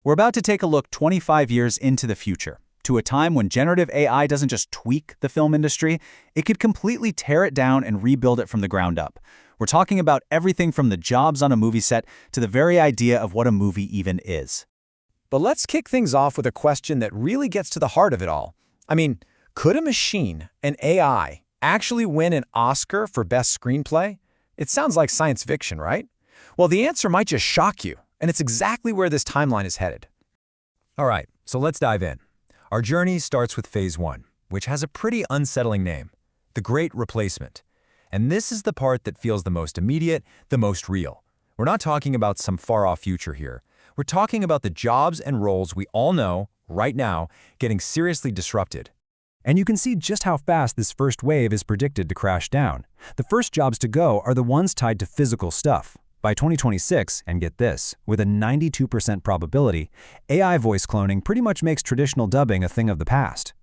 We're about to take a look 25 years into the future, to a time when generative AI doesn't just tweak the film industry, it could completely tear it down and rebuild it from the ground up. We're talking about everything from the jobs on a movie set to the very idea of what a movie even is. But let's kick things off with a question that really gets to the heart of it all. Could a machine, an AI, actually win an Oscar for Best Screenplay? It sounds like science fiction, right? Well, the answer might just shock you, and it's exactly where this timeline is headed. All right, so let's dive in. Our journey starts with Phase 1, which has a pretty unsettling name, the Great Replacement. And this is the part that feels the most immediate, the most real. We're not talking about some far-off future here. We're talking about the jobs and roles we all know, right now, getting seriously disrupted. And you can see just how fast this first wave is predicted to crash down. The first jobs to go are the ones tied to physical stuff. By 2026, and get this, with a 92% probability, AI voice cloning pretty much makes traditional dubbing a thing of the past.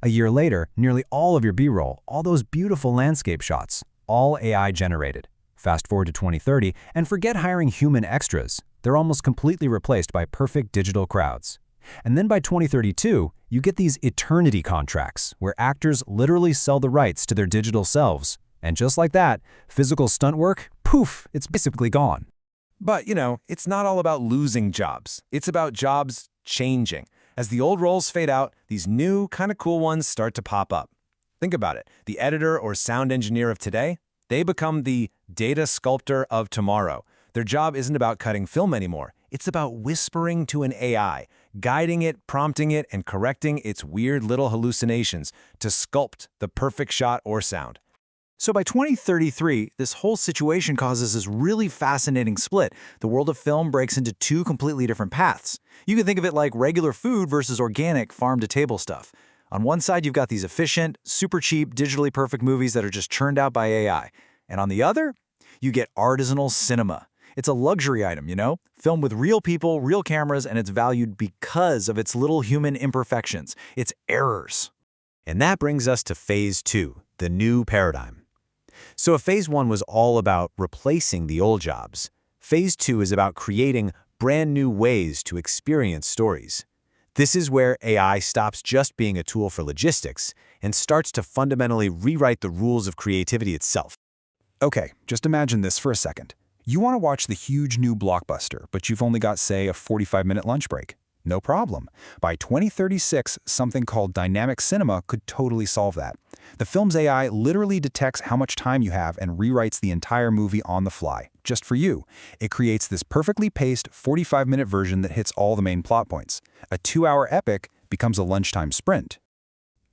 A year later, nearly all of your B-roll, all those beautiful landscape shots, all AI generated. Fast forward to 2030, and forget hiring human extras. They're almost completely replaced by perfect digital crowds. And then by 2032, you get these eternity contracts, where actors literally sell the rights to their digital selves. And just like that, physical stunt work, poof, it's basically gone. But, it's not all about losing jobs. It's about jobs changing. As the old roles fade out, these new, kind of cool ones start to pop up. Think about it. The editor or sound engineer of today, they become the data sculptor of tomorrow. Their job isn't about cutting film anymore. It's about whispering to an AI, guiding it, prompting it, and correcting its weird little hallucinations to sculpt the perfect shot or sound. So by 2033, this whole situation causes this really fascinating split. The world of film breaks into two completely different paths. You can think of it like regular food versus organic farm-to-table stuff. On one side, you've got these efficient, super cheap, digitally perfect movies that are just churned out by AI. And on the other, you get artisanal cinema. It's a luxury item, filmed with real people, real cameras, and it's valued because of its little human imperfections, its errors. And that brings us to Phase 2, the new paradigm. So if Phase 1 was all about replacing the old jobs, Phase 2 is about creating brand new ways to experience stories. This is where AI stops just being a tool for logistics and starts to fundamentally rewrite the rules of creativity itself. Okay, just imagine this for a second. You want to watch the huge new blockbuster, but you've only got, say, a 45-minute lunch break. No problem. By 2036, something called dynamic cinema could totally solve that. The film's AI literally detects how much time you have and rewrites the entire movie on the fly, just for you. It creates this perfectly paced 45-minute version that hits all the main plot points. A 2-hour epic becomes a lunchtime sprint.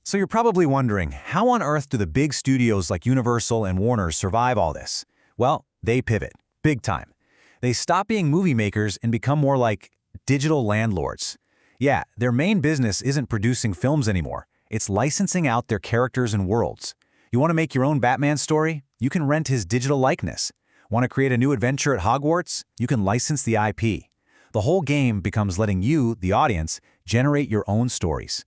So you're probably wondering, how on earth do the big studios like Universal and Warner survive all this? Well, they pivot, big time. They stop being movie makers and become more like digital landlords. Yeah, their main business isn't producing films anymore. It's licensing out their characters and worlds. You want to make your own Batman story? You can rent his digital likeness. Want to create a new adventure at Hogwarts? You can license the IP. The whole game becomes letting you, the audience, generate your own stories.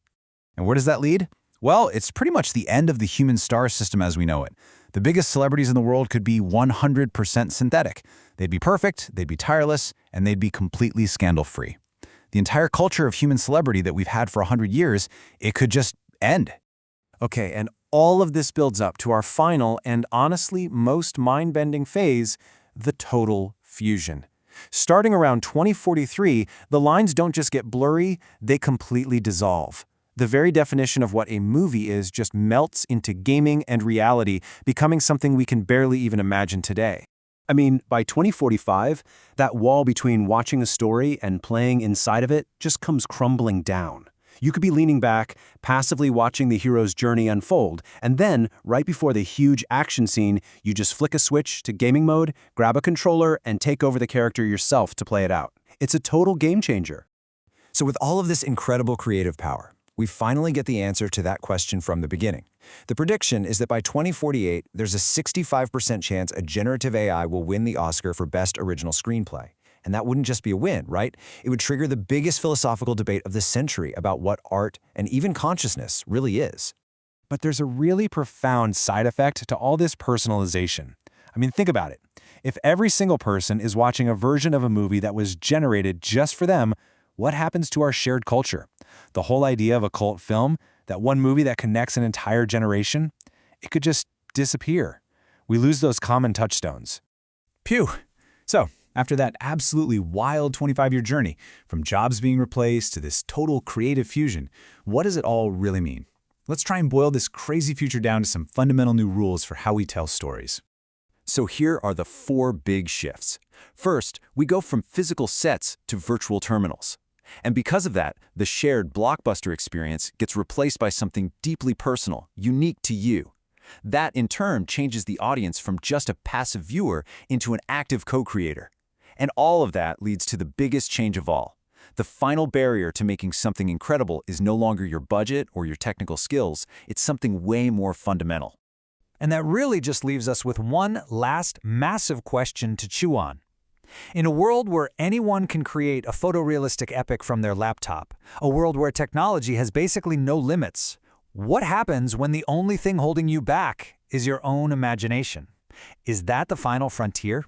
And where does that lead? Well, it's pretty much the end of the human star system as we know it. The biggest celebrities in the world could be 100% synthetic. They'd be perfect, they'd be tireless, and they'd be completely scandal-free. The entire culture of human celebrity that we've had for 100 years, it could just end. Okay, and all of this builds up to our final and honestly most mind-bending phase, the total fusion. Starting around 2043, the lines don't just get blurry, they completely dissolve. The very definition of what a movie is just melts into gaming and reality, becoming something we can barely even imagine today. By 2045, that wall between watching a story and playing inside of it just comes crumbling down. You could be leaning back, passively watching the hero's journey unfold, and then, right before the huge action scene, you just flick a switch to gaming mode, grab a controller, and take over the character yourself to play it out. It's a total game changer. So with all of this incredible creative power, we finally get the answer to that question from the beginning. The prediction is that by 2048, there's a 65% chance a generative AI will win the Oscar for Best Original Screenplay. And that wouldn't just be a win, right? It would trigger the biggest philosophical debate of the century about what art and even consciousness really is. But there's a really profound side effect to all this personalization. Think about it. If every single person is watching a version of a movie that was generated just for them, what happens to our shared culture? The whole idea of a cult film, that one movie that connects an entire generation, it could just disappear. We lose those common touchstones. Phew. So, after that absolutely wild 25-year journey, from jobs being replaced to this total creative fusion, what does it all really mean? Let's try and boil this crazy future down to some fundamental new rules for how we tell stories. So here are the 4 big shifts. First, we go from physical sets to virtual terminals. And because of that, the shared blockbuster experience gets replaced by something deeply personal, unique to you. That, in turn, changes the audience from just a passive viewer into an active co-creator. And all of that leads to the biggest change of all. The final barrier to making something incredible is no longer your budget or your technical skills, it's something way more fundamental. And that really just leaves us with one last massive question to chew on. In a world where anyone can create a photorealistic epic from their laptop, a world where technology has basically no limits, what happens when the only thing holding you back is your own imagination? Is that the final frontier?